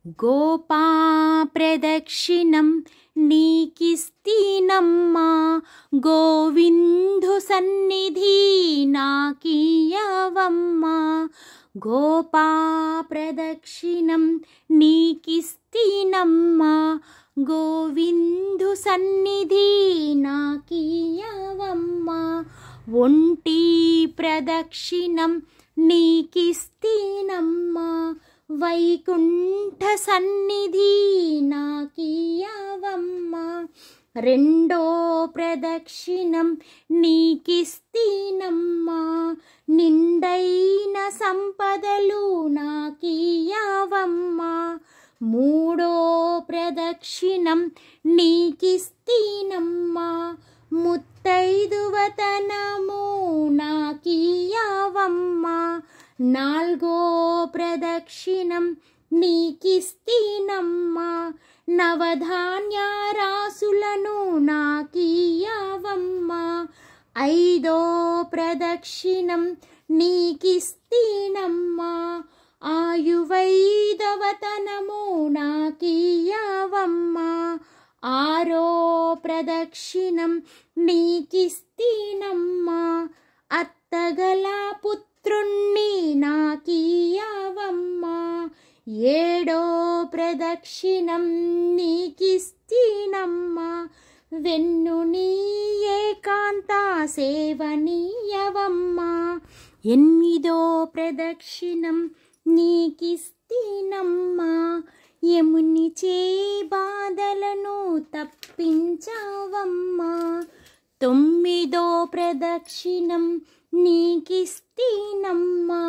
గోపా ప్రదక్షిణం నీకిస్తీనమ్మా, గోవిందు సన్నిధి నాకియ్యవమ్మా. గోపా ప్రదక్షిణం నీకిస్తీనమ్మా, గోవిందు సన్నిధి నాకియ్యవమ్మా. ఒంటి ప్రదక్షిణం నీకిస్తీనమ్మా, వైకుంఠ సన్నిధి నాకియ్యవమ్మా. రెండో ప్రదక్షిణం నీకిస్తీనమ్మా, నిండైన సంపదలు నాకియ్యవమ్మా. మూడో ప్రదక్షిణం నీకిస్తీనమ్మా, ముత్తైదువతనము నాకియ్యవమ్మా. నాల్గో ప్రదక్షిణం నీకిస్తీనమ్మా, నవధాన్యరాసులను నాకియ్యవమ్మా. ఐదో ప్రదక్షిణం నీకిస్తీనమ్మా, ఆయువైదవతనము నాకియ్యవమ్మా. ఆరో ప్రదక్షిణం నీకిస్తీనమ్మా, అత్తగల పుత్రుణ్ణి నాకియ్యవమ్మా. ఏడో ప్రదక్షిణం నీకిస్తీనమ్మా, వెన్ను నీ ఏకాంత సేవనీయవమ్మా. ఎనిమిదో ప్రదక్షిణం నీకిస్తీనమ్మా, యముని చే బాధలను తప్పించవమ్మా. తొమ్మిదో ప్రదక్షిణం నీకిస్తీనమ్మా,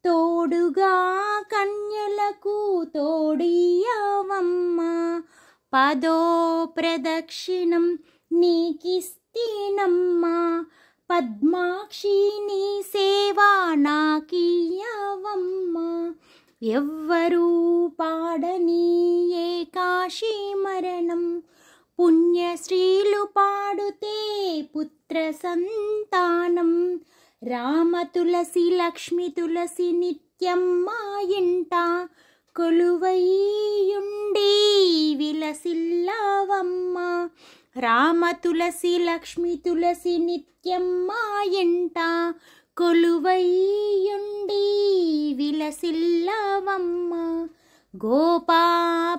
తోడుగా కన్యలకు తోడియ్యవమ్మా. పదో ప్రదక్షిణం నీకిస్తీనమ్మా, పద్మాక్షి నీ సేవా నాకియ్యవమ్మా. ఎవ్వరూ పాడని ఏకాశీ మరణం, పుణ్యశ్రీలు పాడుతే పుత్ర సంతానం. రామ తులసి లక్ష్మి తులసి నిత్యం మా ఇంట కొలువైయుండి విలసిల్లవమ్మా. రామ తులసి లక్ష్మి తులసి నిత్యం మా ఇంట కొలువైయుండి విలసిల్లవమ్మా. గోపా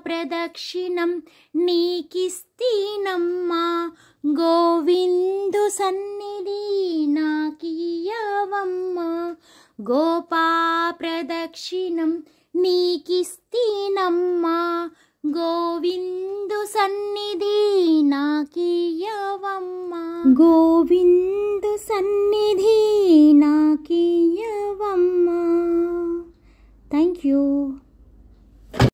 ప్రదక్షిణం నీకిస్తీనమ్మా, గోవిందు సన్నిధి నాకియ్యవమ్మా. గోపా ప్రదక్షిణం నీకిస్తీనమ్మా, గోవిందు సన్నిధి నాకియ్యవమ్మా. గోవిందు సన్నిధి నాకియ్యవమ్మా. Thank you.